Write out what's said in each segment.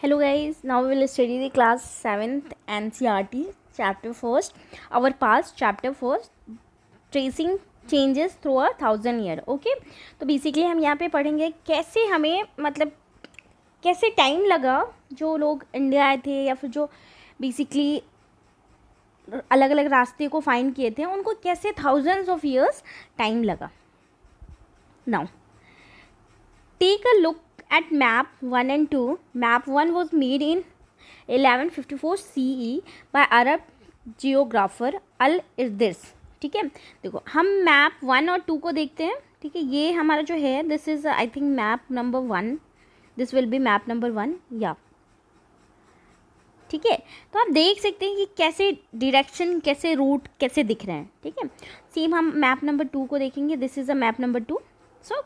Hello guys, now we will study the class 7th NCERT chapter 1st, our past chapter 1st, tracing changes through a 1000 year. Okay, तो basically हम यहाँ पे पढ़ेंगे कैसे हमें मतलब कैसे टाइम लगा जो लोग इंडिया आए थे या फिर जो बेसिकली अलग अलग रास्ते को फाइंड किए थे उनको कैसे थाउजेंड्स ऑफ ईयर्स टाइम लगा. Now take a look at map 1 and 2. Map 1 was made in 1154 CE by Arab geographer Al-Irdis. ठीक है, देखो हम मैप 1 और 2 को देखते हैं. ठीक है, ये हमारा जो है this is I think map number 1. This will be map number 1 या ठीक है. तो आप देख सकते हैं कि कैसे डायरेक्शन कैसे रूट कैसे दिख रहे हैं. ठीक है, सेम हम मैप नंबर 2 को देखेंगे. This is a map number 2. सो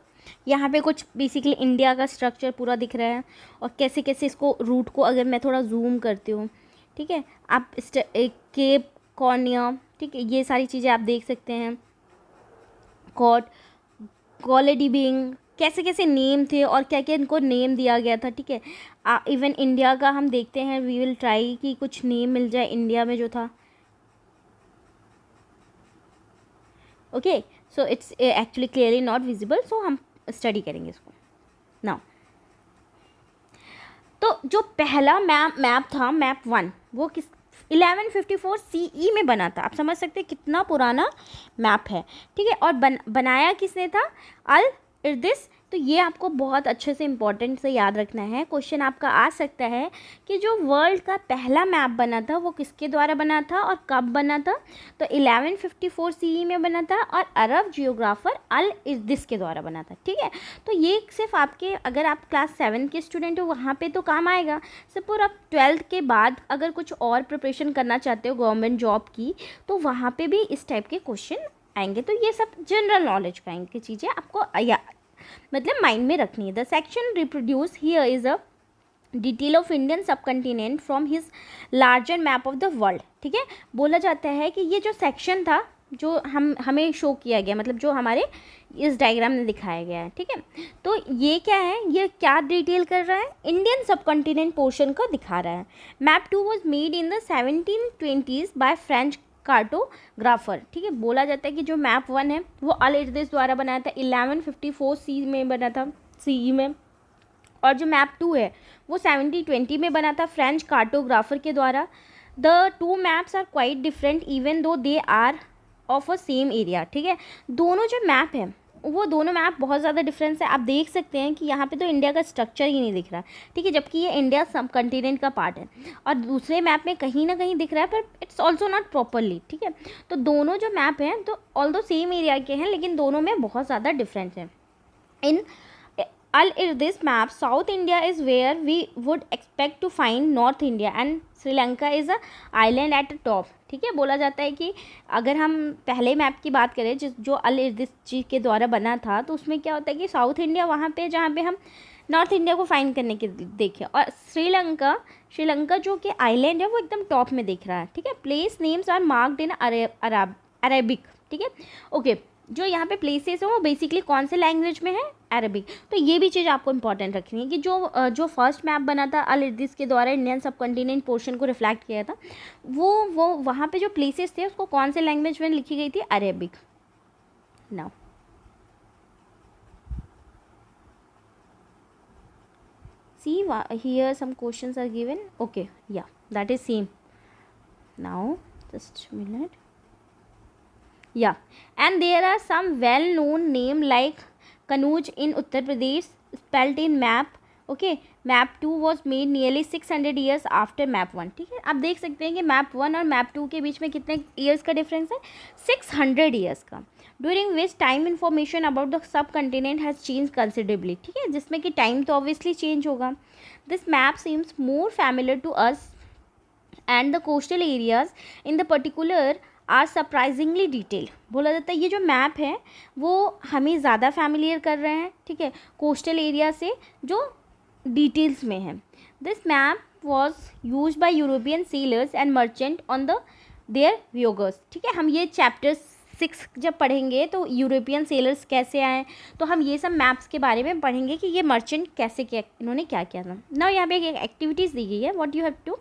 यहाँ पे कुछ बेसिकली इंडिया का स्ट्रक्चर पूरा दिख रहा है और कैसे कैसे इसको रूट को अगर मैं थोड़ा जूम करती हूँ. ठीक है, आप केप कॉर्निया, ठीक है, ये सारी चीज़ें आप देख सकते हैं. कॉट कॉलेडिबिंग, कैसे कैसे नेम थे और क्या क्या इनको नेम दिया गया था. ठीक है, इवन इंडिया का हम देखते हैं. वी विल ट्राई कि कुछ नेम मिल जाए इंडिया में जो था. Okay, so it's actually clearly not visible, so हम स्टडी करेंगे इसको नाउ. तो जो पहला मैप था मैप 1 वो किस 1154 CE में बना था. आप समझ सकते हैं कितना पुराना मैप है. ठीक है, और बनाया किसने था? अल इर्दिस. तो ये आपको बहुत अच्छे से इंपॉर्टेंट से याद रखना है. क्वेश्चन आपका आ सकता है कि जो वर्ल्ड का पहला मैप बना था वो किसके द्वारा बना था और कब बना था. तो 1154 CE में बना था और अरब जियोग्राफर अल इर्दिस के द्वारा बना था. ठीक है, तो ये सिर्फ आपके अगर आप क्लास 7 के स्टूडेंट हो वहाँ पे तो काम आएगा. सपोज आप 12th के बाद अगर कुछ और प्रिपरेशन करना चाहते हो गवर्नमेंट जॉब की तो वहाँ पे भी इस टाइप के क्वेश्चन आएंगे. तो ये सब जनरल नॉलेज का इनकी चीज़ें आपको मतलब माइंड में रखनी है. The section reproduce here is a detail of Indian subcontinent from his larger map of the world. ठीक है, बोला जाता है कि ये जो सेक्शन था जो हमें शो किया गया मतलब जो हमारे इस डायग्राम में दिखाया गया है. ठीक है, तो ये क्या है, ये क्या डिटेल कर रहा है? इंडियन सब कंटिनेंट पोर्शन को दिखा रहा है. Map 2 was made in the 1720s by French cartographer. ठीक है, बोला जाता है कि जो मैप 1 है वो अल इर्दिस द्वारा बनाया था. 1154 CE में बना था CE में. और जो मैप 2 है वो 1720 में बना था फ्रेंच कार्टोग्राफर के द्वारा. The two maps are quite different even though they are of a same area. ठीक है, दोनों जो मैप है वो दोनों मैप बहुत ज़्यादा डिफरेंस है. आप देख सकते हैं कि यहाँ पे तो इंडिया का स्ट्रक्चर ही नहीं दिख रहा. ठीक है, जबकि ये इंडिया सब कंटिनेंट का पार्ट है और दूसरे मैप में कहीं ना कहीं दिख रहा है पर इट्स ऑल्सो नॉट प्रॉपरली. ठीक है, तो दोनों जो मैप हैं तो ऑल्दो सेम एरिया के हैं लेकिन दोनों में बहुत ज़्यादा डिफरेंस है. इन Al Irdis map, South India is where we would expect to find North India and Sri Lanka is a island at the top. ठीक है, बोला जाता है कि अगर हम पहले मैप की बात करें जो अल इर्दिस जी के द्वारा बना था तो उसमें क्या होता है कि साउथ इंडिया वहाँ पे जहाँ पे हम नॉर्थ इंडिया को फाइंड करने के देखें और श्रीलंका जो कि आइलैंड है वो एकदम टॉप में दिख रहा है. ठीक है, place names are marked in Arabic. ठीक है, ओके, जो यहाँ पे प्लेसेस हैं वो बेसिकली कौन से लैंग्वेज में है? अरबिक. तो ये भी चीज़ आपको इंपॉर्टेंट रखनी है कि जो फर्स्ट मैप बना था अल इर्दिस के द्वारा इंडियन सब कंटिनेंट पोर्शन को रिफ्लेक्ट किया था वो वहाँ पे जो प्लेसेस थे उसको कौन से लैंग्वेज में लिखी गई थी? Arabic. Now see here some questions are given. Okay, yeah, that is same. Now just a minute. Yeah, and there are some well-known name like Kanuj in Uttar Pradesh spelled in map. Okay, map 2 was made nearly 600 years after map 1. ठीक है, आप देख सकते हैं कि map 1 और map 2 के बीच में कितने ईयर्स का डिफरेंस है? 600 ईयर्स का. During which time information about the subcontinent has change considerably. ठीक है, जिसमें कि टाइम तो ऑब्वियसली चेंज होगा. This map seems more familiar to us and the coastal areas in the particular are surprisingly detail. बोला जाता है ये जो मैप है वो हमें ज़्यादा फैमिलियर कर रहे हैं. ठीक है, कोस्टल एरिया से जो डिटेल्स में है. This map was use by European sailors and merchant on the their voyagers. ठीक है, हम ये चैप्टर 6 जब पढ़ेंगे तो यूरोपियन सेलर्स कैसे आए, तो हम ये सब मैप्स के बारे में पढ़ेंगे कि ये मर्चेंट कैसे किया, इन्होंने क्या किया था। ना यहाँ पे एक एक्टिविटीज़ दी गई है, what you have to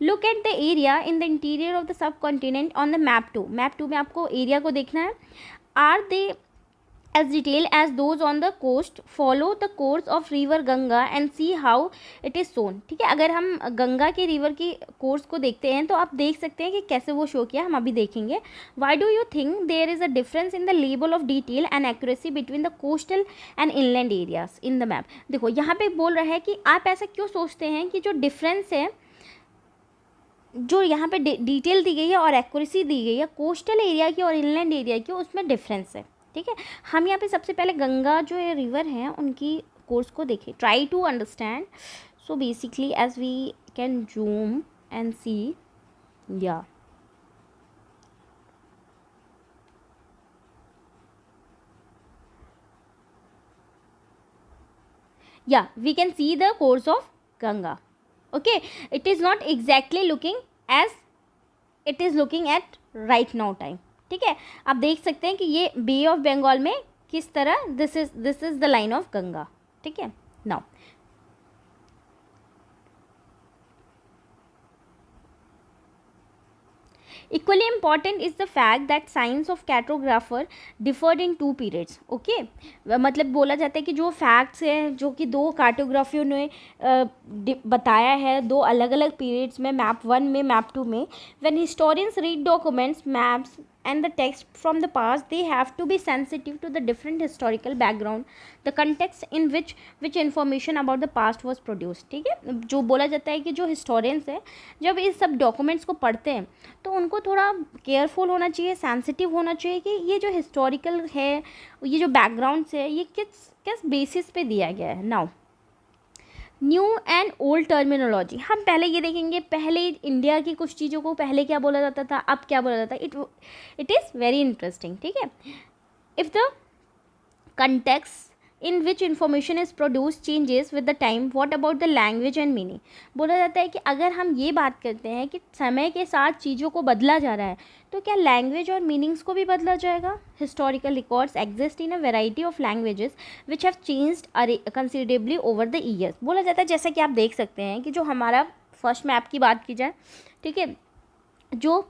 look at the area in the interior of the subcontinent on the map 2 में आपको एरिया को देखना है। Are they as detailed as those on the coast, follow the course of river Ganga and see how it is shown। ठीक है, अगर हम गंगा के रिवर की कोर्स को देखते हैं तो आप देख सकते हैं कि कैसे वो शो किया, हम अभी देखेंगे। Why do you think there is a difference in the level of detail and accuracy between the coastal and inland areas in the map? देखो यहाँ पे बोल रहा है कि आप ऐसा क्यों सोचते हैं कि जो डिफरेंस है, जो यहाँ पे डिटेल दी गई है और एक्यूरेसी दी गई है कोस्टल एरिया की और इनलैंड एरिया की, उसमें डिफरेंस है। ठीक है, हम यहाँ पे सबसे पहले गंगा जो है रिवर है उनकी कोर्स को देखें, try to understand. So basically as we can zoom and see, yeah we can see the course of Ganga। okay, it is not exactly looking as it is looking at right now time। ठीक है, आप देख सकते हैं कि ये बे of Bengal में किस तरह this is the line of Ganga. ठीक है, now equally important is the fact that science of cartographer differed in 2 periods। okay, मतलब बोला जाता है कि जो फैक्ट्स है जो कि 2 कार्टोग्राफियों ने बताया है 2 अलग अलग पीरियड्स में, मैप 1 में, मैप 2 में। when historians read documents, maps and the text from the past, they have to be sensitive to the different historical background, the context in which information about the past was produced। ठीक है, जो बोला जाता है कि जो historians है जब इस सब डॉक्यूमेंट्स को पढ़ते हैं तो उनको थोड़ा केयरफुल होना चाहिए, सेंसिटिव होना चाहिए कि ये जो हिस्टोरिकल है, ये जो बैकग्राउंड्स है, ये किस बेसिस पे दिया गया है। Now new and old terminology, हम पहले ये देखेंगे, पहले इंडिया की कुछ चीज़ों को पहले क्या बोला जाता था, अब क्या बोला जाता है। It is very interesting. ठीक है, if the context in which information is produced changes with the time, what about the language and meaning। बोला जाता है कि अगर हम ये बात करते हैं कि समय के साथ चीज़ों को बदला जा रहा है तो क्या लैंग्वेज और मीनिंग्स को भी बदला जाएगा। Historical records exist in a variety of languages which have changed considerably over the years. बोला जाता है जैसा कि आप देख सकते हैं कि जो हमारा फर्स्ट मैप की बात की जाए, ठीक है, जो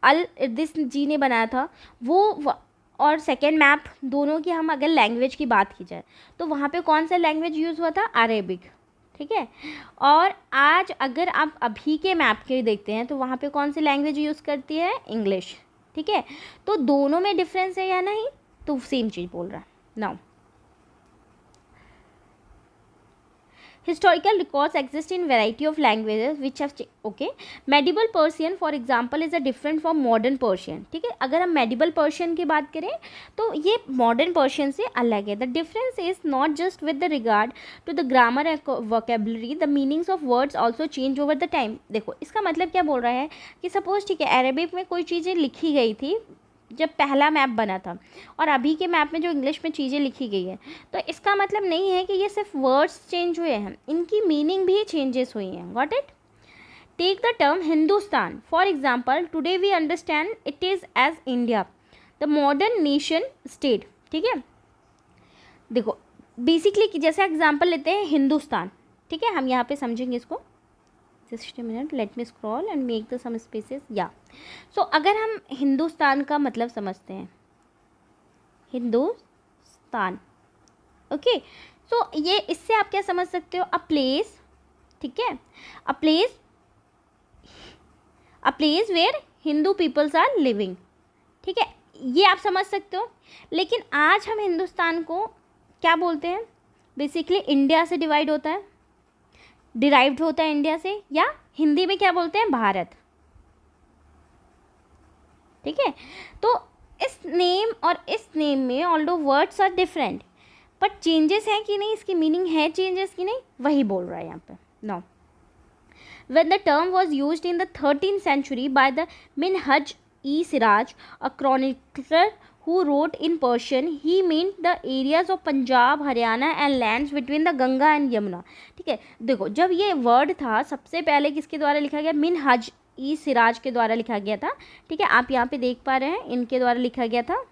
दिस जी ने बनाया था वो और सेकेंड मैप दोनों की हम अगर लैंग्वेज की बात की जाए तो वहाँ पे कौन सा लैंग्वेज यूज़ हुआ था, अरेबिक। ठीक है, और आज अगर आप अभी के मैप के देखते हैं तो वहाँ पे कौन सी लैंग्वेज यूज़ करती है, इंग्लिश। ठीक है, तो दोनों में डिफरेंस है या नहीं, तो सेम चीज़ बोल रहा है। Now historical records exist in variety of languages which have okay, medieval Persian for example is a different from modern Persian। ठीक है, अगर हम medieval Persian की बात करें तो ये modern Persian से अलग है। The difference is not just with the regard to the grammar and vocabulary, the meanings of words also change over the time। देखो इसका मतलब क्या बोल रहा है कि सपोज ठीक है अरेबिक में कोई चीज़ें लिखी गई थी जब पहला मैप बना था और अभी के मैप में जो इंग्लिश में चीज़ें लिखी गई है, तो इसका मतलब नहीं है कि ये सिर्फ वर्ड्स चेंज हुए हैं, इनकी मीनिंग भी चेंजेस हुई हैं। Got it. Take the term Hindustan for example, today we understand it is as India the modern nation state. ठीक है, देखो बेसिकली जैसे एग्जाम्पल लेते हैं हिंदुस्तान। ठीक है, हम यहाँ पे समझेंगे इसको। Just minute, let me scroll and make the some spaces. या सो अगर हम हिंदुस्तान का मतलब समझते हैं, हिंदुस्तान, ओके, सो ये इससे आप क्या समझ सकते हो, अ प्लेस। ठीक है, a place where Hindu peoples are living. ठीक है, ये आप समझ सकते हो। लेकिन आज हम हिंदुस्तान को क्या बोलते हैं, बेसिकली इंडिया से डिवाइड होता है, डिराइव्ड होता है इंडिया से, या हिंदी में क्या बोलते हैं, भारत। ठीक है, तो इस नेम और इस नेम में although words are different but changes हैं कि नहीं, इसकी मीनिंग है चेंजेस की नहीं, वही बोल रहा है यहाँ पे। No, when the term was used in the 13th century by the Minhaj-e-Siraj, a chronicler who wrote in Persian, he meant the areas of Punjab, Haryana and lands between the Ganga and Yamuna। ठीक है, देखो जब ये word था सबसे पहले किसके द्वारा लिखा गया, मिनहज ई सिराज के द्वारा लिखा गया था। ठीक है, आप यहाँ पे देख पा रहे हैं, इनके द्वारा लिखा गया था,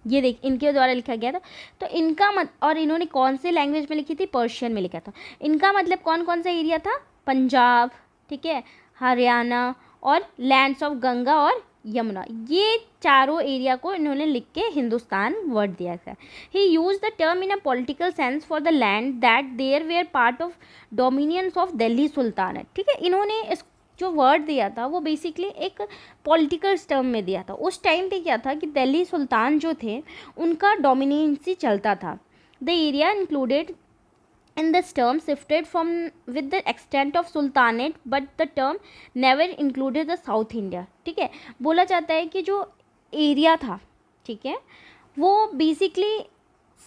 ये देख इनके द्वारा लिखा गया था। तो इनका और इन्होंने कौन से लैंग्वेज में लिखी थी, पर्शियन में लिखा था। इनका मतलब कौन कौन सा एरिया था, पंजाब, ठीक है, हरियाणा और लैंड्स ऑफ गंगा और यमुना, ये चारों एरिया को इन्होंने लिख के हिंदुस्तान वर्ड दिया था। He use the term in a political sense for the land that there were part of dominions of Delhi Sultanate. ठीक है, इन्होंने इस जो वर्ड दिया था वो बेसिकली एक पॉलिटिकल टर्म में दिया था। उस टाइम पे क्या था कि दिल्ली सुल्तान जो थे उनका डोमिनेंसी चलता था। The area included in this term shifted from with the extent of sultanate but the term never included the South India। ठीक है, बोला जाता है कि जो एरिया था, ठीक है, वो बेसिकली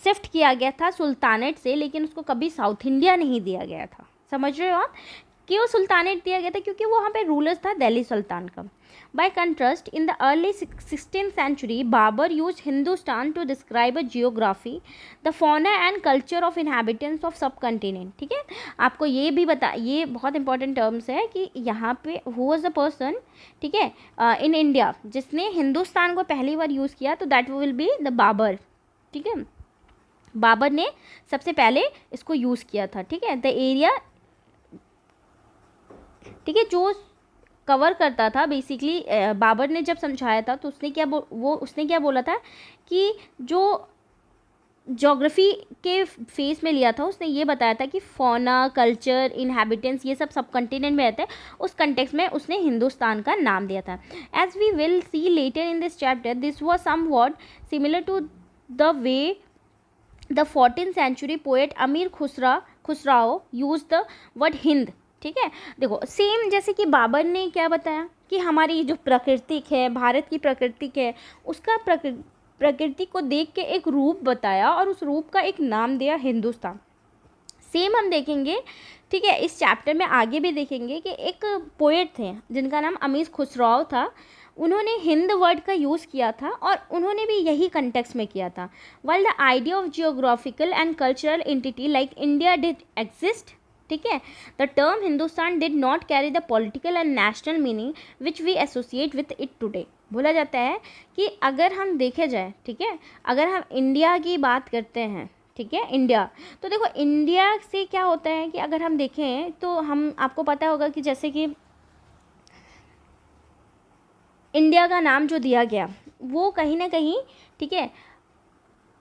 शिफ्ट किया गया था सुल्तानेट से, लेकिन उसको कभी साउथ इंडिया नहीं दिया गया था। समझ रहे हो आप, क्यों सुल्तानेट दिया गया था, क्योंकि वो वहाँ पे रूलर्स था दिल्ली सुल्तान का। By contrast, in the early 16th century, Babur used Hindustan to describe a geography, the fauna and culture of inhabitants of subcontinent। ठीक है, आपको ये भी ये बहुत इंपॉर्टेंट टर्म्स है कि यहाँ पे who was the person, ठीक है, in India जिसने हिंदुस्तान को पहली बार यूज़ किया, तो that will be the Babar. ठीक है, बाबर ने सबसे पहले इसको यूज़ किया था। ठीक है, द एरिया, ठीक है, जो कवर करता था बेसिकली, बाबर ने जब समझाया था तो उसने क्या बोला था कि जो ज्योग्राफी के फेस में लिया था, उसने ये बताया था कि फौना, कल्चर, इनहैबिटेंट्स, ये सब कॉन्टिनेंट में रहते हैं। उस कंटेक्स्ट में उसने हिंदुस्तान का नाम दिया था। As we will see later in this chapter, this was somewhat similar to the way the 14th century poet Amir Khusrau use the word Hind. ठीक है, देखो सेम जैसे कि बाबर ने क्या बताया कि हमारी जो प्राकृतिक है, भारत की प्राकृतिक है, उसका प्रकृति को देख के एक रूप बताया और उस रूप का एक नाम दिया हिंदुस्तान। सेम हम देखेंगे, ठीक है, इस चैप्टर में आगे भी देखेंगे कि एक पोएट थे जिनका नाम अमीर खुसराओ था। उन्होंने हिंद वर्ड का यूज़ किया था और उन्होंने भी यही कंटेक्स्ट में किया था। While the idea of geographical and cultural entity like India did exist, ठीक है, the term Hindustan did not carry the political and national meaning which we associate with it today. बोला जाता है कि अगर हम देखे जाए, ठीक है, अगर हम इंडिया की बात करते हैं, ठीक है, इंडिया, तो देखो इंडिया से क्या होता है कि अगर हम देखें तो हम आपको पता होगा कि जैसे कि इंडिया का नाम जो दिया गया वो कहीं ना कहीं, ठीक है,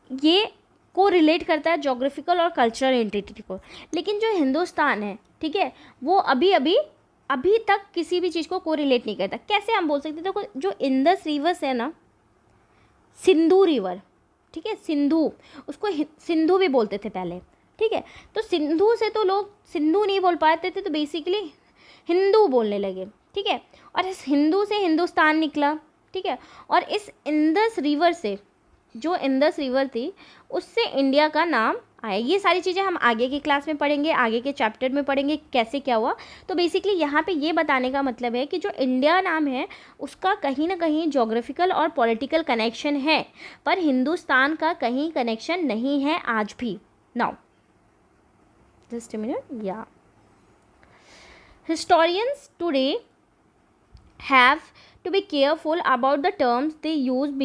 ये को रिलेट करता है जोग्राफिकल और कल्चरल एंटिटी को। लेकिन जो हिंदुस्तान है, ठीक है, वो अभी तक किसी भी चीज़ को कोरिलेट नहीं करता। कैसे हम बोल सकते हैं, देखो जो इंडस रिवर्स है ना, सिंधु रिवर, ठीक है, सिंधु, उसको सिंधु भी बोलते थे पहले। ठीक है, तो सिंधु से तो लोग सिंधु नहीं बोल पाते थे, तो बेसिकली हिंदू बोलने लगे। ठीक है, और इस हिंदू से हिंदुस्तान निकला। ठीक है, और इस इंडस रिवर से, जो इंडस रिवर थी, उससे इंडिया का नाम आया। ये सारी चीज़ें हम आगे की क्लास में पढ़ेंगे, आगे के चैप्टर में पढ़ेंगे कैसे क्या हुआ। तो बेसिकली यहाँ पे ये बताने का मतलब है कि जो इंडिया नाम है उसका कहीं ना कहीं जोग्राफिकल और पॉलिटिकल कनेक्शन है, पर हिंदुस्तान का कहीं कनेक्शन नहीं है आज भी। नाउ जस्ट अ मिनट, या historians today have to be careful about the terms they use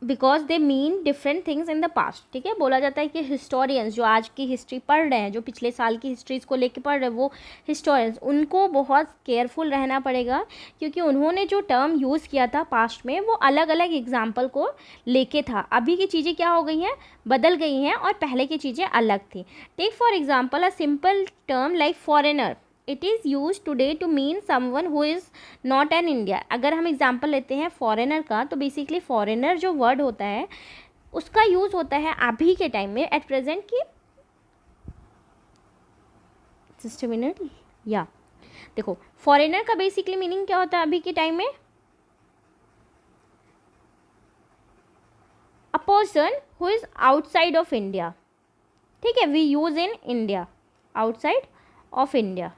because they mean different things in the past। ठीक है, बोला जाता है कि हिस्टोरियंस जो आज की हिस्ट्री पढ़ रहे हैं, जो पिछले साल की हिस्ट्रीज़ को लेके पढ़ रहे हैं, वो हिस्टोरियंस, उनको बहुत केयरफुल रहना पड़ेगा, क्योंकि उन्होंने जो टर्म यूज़ किया था पास्ट में वो अलग अलग एग्जाम्पल को लेके था। अभी की चीज़ें क्या हो गई हैं, बदल गई हैं, और पहले की चीज़ें अलग थी। Take for example a simple term like foreigner, it is use today to mean someone who is not an India. अगर हम एग्जाम्पल लेते हैं फॉरेनर का, तो बेसिकली फॉरेनर जो वर्ड होता है उसका यूज़ होता है अभी के टाइम में, एट प्रेजेंट की, जस्ट अ मिनट, या देखो फॉरेनर का बेसिकली मीनिंग क्या होता है अभी के टाइम में, a person who is outside of India. ठीक है, we use in India, outside of India.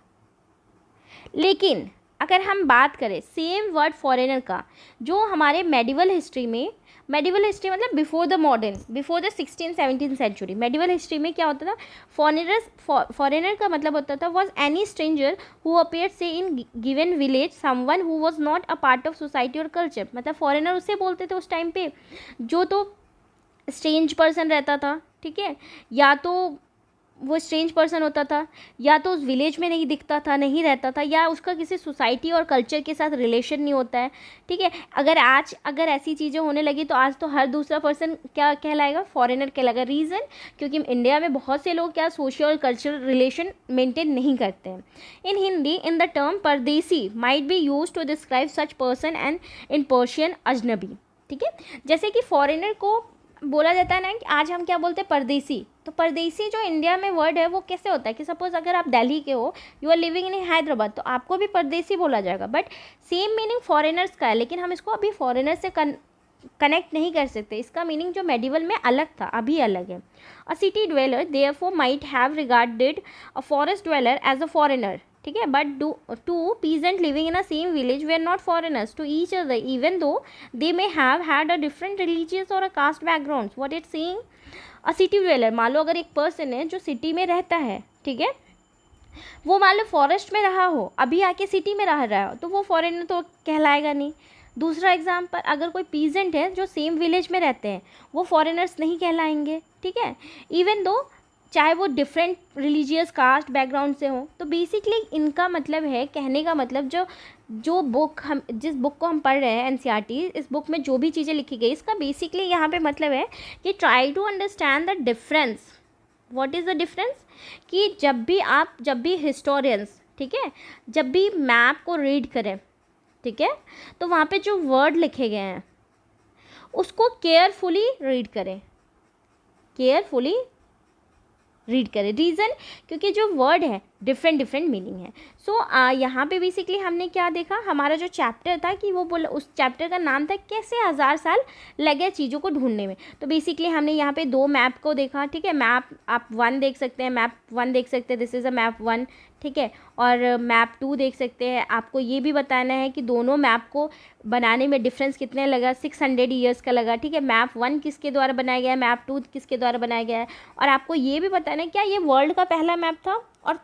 लेकिन अगर हम बात करें सेम वर्ड फॉरेनर का, जो हमारे मेडिवल हिस्ट्री में मेडिवल हिस्ट्री मतलब before the modern, before the 16-17 century. Medieval history में क्या होता था, फॉरेनर का मतलब होता था was any stranger who appears in given village someone who was not a part of society और कल्चर। मतलब फॉरेनर उसे बोलते थे उस टाइम पे जो तो स्ट्रेंज पर्सन रहता था, ठीक है, या तो वो स्ट्रेंज पर्सन होता था, या तो उस विलेज में नहीं दिखता था, नहीं रहता था, या उसका किसी सोसाइटी और कल्चर के साथ रिलेशन नहीं होता है, ठीक है। अगर ऐसी चीज़ें होने लगी तो आज तो हर दूसरा पर्सन क्या कहलाएगा, फॉरेनर कहलाएगा। रीज़न, क्योंकि इंडिया में बहुत से लोग क्या सोशल और कल्चरल रिलेशन मेंटेन नहीं करते हैं। In Hindi in the term pardesi might be use to describe such person and in Persian ajnabi, ठीक है। जैसे कि फॉरेनर को बोला जाता है ना कि आज हम क्या बोलते हैं, परदेसी। तो परदेसी जो इंडिया में वर्ड है वो कैसे होता है कि सपोज अगर आप दिल्ली के हो, you are living in Hyderabad, तो आपको भी परदेसी बोला जाएगा, बट सेम मीनिंग फॉरेनर्स का है, लेकिन हम इसको अभी फॉरेनर से कनेक्ट नहीं कर सकते। इसका मीनिंग जो मेडिवल में अलग था अभी अलग है। A city dweller therefore might have regarded a forest dweller as a foreigner, ठीक है, but two peasant living in a same village they are not foreigners to each other even though they may have had a different religious or a caste background. What it saying, a city dweller, मान लो अगर एक person है जो city में रहता है, ठीक है, वो मान लो फॉरेस्ट में रहा हो, अभी आके सिटी में रह रहा हो, तो वो फॉरेनर तो कहलाएगा नहीं। दूसरा एग्जाम्पल, अगर कोई पीजेंट है जो सेम विलेज में रहते हैं, वो फॉरेनर्स नहीं कहलाएंगे, ठीक है, इवन दो चाहे वो डिफरेंट रिलीजियस कास्ट बैकग्राउंड से हो। तो बेसिकली इनका मतलब है, कहने का मतलब जो बुक हम जिस बुक को हम पढ़ रहे हैं एनसीईआरटी, इस बुक में जो भी चीज़ें लिखी गई, इसका बेसिकली यहाँ पे मतलब है कि try to understand the difference. What is the difference, कि जब भी हिस्टोरियंस, ठीक है, जब भी मैप को रीड करें, ठीक है, तो वहाँ पे जो वर्ड लिखे गए हैं उसको केयरफुली रीड करें। रीज़न, क्योंकि जो वर्ड है डिफरेंट मीनिंग है। सो यहाँ पे बेसिकली हमने क्या देखा, हमारा जो चैप्टर था कि वो बोला, उस चैप्टर का नाम था कैसे 1000 साल लगे चीज़ों को ढूंढने में। तो बेसिकली हमने यहाँ पे 2 मैप को देखा, ठीक है, मैप आप 1 देख सकते हैं, मैप 1 देख सकते हैं, दिस इज़ अ मैप 1, ठीक है, और मैप 2 देख सकते हैं। आपको ये भी बताना है कि दोनों मैप को बनाने में डिफरेंस कितने लगा, 600 ईयर्स का लगा, ठीक है। मैप 1 किसके द्वारा बनाया गया है, मैप 2 किसके द्वारा बनाया गया है। और आपको ये भी बताना है क्या ये वर्ल्ड का पहला मैप था, और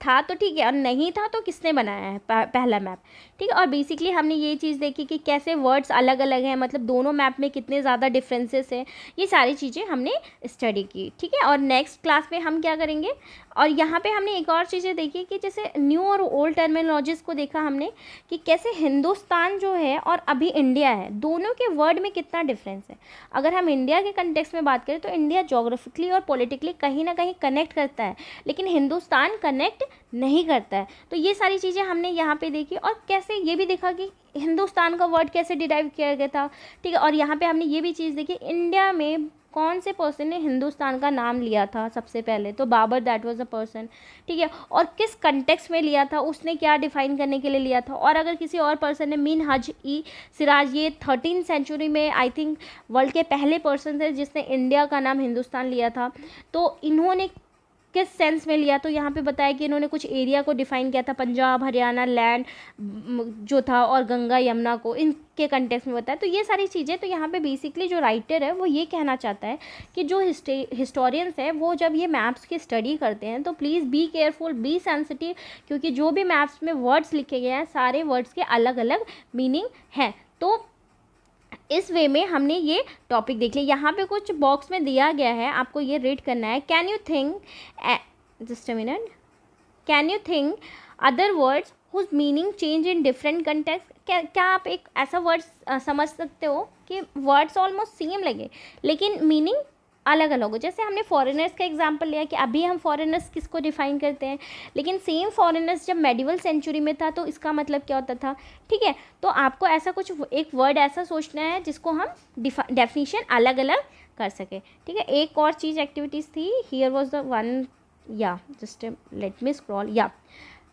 था तो ठीक है, और नहीं था तो किसने बनाया है पहला मैप, ठीक है। और बेसिकली हमने ये चीज़ देखी कि कैसे वर्ड्स अलग अलग हैं, मतलब दोनों मैप में कितने ज़्यादा डिफरेंसेस हैं, ये सारी चीज़ें हमने स्टडी की, ठीक है। और नेक्स्ट क्लास में हम क्या करेंगे, और यहाँ पे हमने एक और चीज़ें देखी कि जैसे न्यू और ओल्ड टर्मिनोलॉजीज़ को देखा हमने कि कैसे हिंदुस्तान जो है और अभी इंडिया है, दोनों के वर्ड में कितना डिफरेंस है। अगर हम इंडिया के कंटेक्स्ट में बात करें तो इंडिया जोग्राफिकली और पॉलिटिकली कहीं ना कहीं कनेक्ट करता है, लेकिन हिंदुस्तान कनेक्ट नहीं करता है। तो ये सारी चीज़ें हमने यहाँ पे देखी, और कैसे ये भी देखा कि हिंदुस्तान का वर्ड कैसे डिराइव किया गया था, ठीक है। और यहाँ पे हमने ये भी चीज़ देखी, इंडिया में कौन से पर्सन ने हिंदुस्तान का नाम लिया था सबसे पहले, तो Babur, that was a person, ठीक है। और किस कंटेक्स्ट में लिया था, उसने क्या डिफाइन करने के लिए लिया था। और अगर किसी और पर्सन ने मिनहाज ई सिराज, ये 13th सेंचुरी में आई थिंक वर्ल्ड के पहले पर्सन थे जिसने इंडिया का नाम हिंदुस्तान लिया था, तो इन्होंने किस सेंस में लिया, तो यहाँ पे बताया कि इन्होंने कुछ एरिया को डिफाइन किया था, पंजाब हरियाणा लैंड जो था, और गंगा यमुना को इनके कंटेक्स्ट में बताया। तो ये सारी चीज़ें, तो यहाँ पे बेसिकली जो राइटर है वो ये कहना चाहता है कि जो हिस्टोरियंस है वो जब ये मैप्स की स्टडी करते हैं तो please be careful, be sensitive, क्योंकि जो भी मैप्स में वर्ड्स लिखे गए हैं सारे वर्ड्स के अलग अलग मीनिंग हैं। तो इस वे में हमने ये टॉपिक देख लिया। यहाँ पे कुछ बॉक्स में दिया गया है, आपको ये रीड करना है। Can you think, just a minute, can you think other words whose meaning change in different context. क्या आप एक ऐसा वर्ड समझ सकते हो कि वर्ड्स ऑलमोस्ट सेम लगे लेकिन मीनिंग अलग अलग हो। जैसे हमने फॉरेनर्स का एग्जांपल लिया कि अभी हम फॉरेनर्स किसको डिफाइन करते हैं, लेकिन सेम फॉरेनर्स जब मेडिवल सेंचुरी में था तो इसका मतलब क्या होता था, ठीक है। तो आपको ऐसा कुछ एक वर्ड ऐसा सोचना है जिसको हम डेफिनेशन अलग अलग कर सके, ठीक है। एक और चीज़ एक्टिविटीज़ थी, हियर वॉज द वन, या जस्ट लेट मी स्क्रॉल, या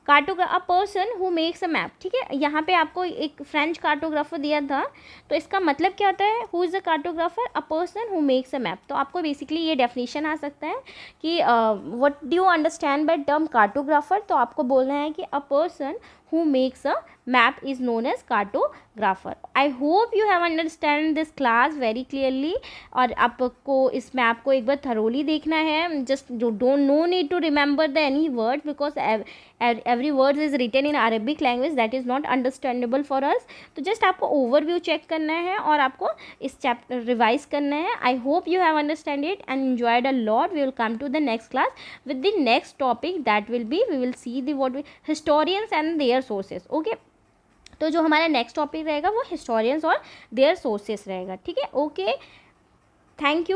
cartograph, a person who makes a map, ठीक है। यहाँ पे आपको एक फ्रेंच कार्टोग्राफर दिया था, तो इसका मतलब क्या होता है, who is a cartographer, a person who makes a map. तो आपको बेसिकली ये डेफिनेशन आ सकता है कि what do you understand by term cartographer. तो आपको बोलना है कि a person who makes a map is known as cartographer. I hope you have understand this class very clearly. और आपको इस मैप को एक बार thoroughly देखना है. just don't no need to remember the any words because every word is written in Arabic language, that is not understandable for us. तो just आपको overview check करना है और आपको इस chapter revise करना है. I hope you have understand it and enjoyed a lot. We will come to the next class with the next topic, that will be we will see the what historians and their sources. Okay, तो जो हमारा next topic रहेगा वो historians और there sources रहेगा. ठीक है, okay, thank you.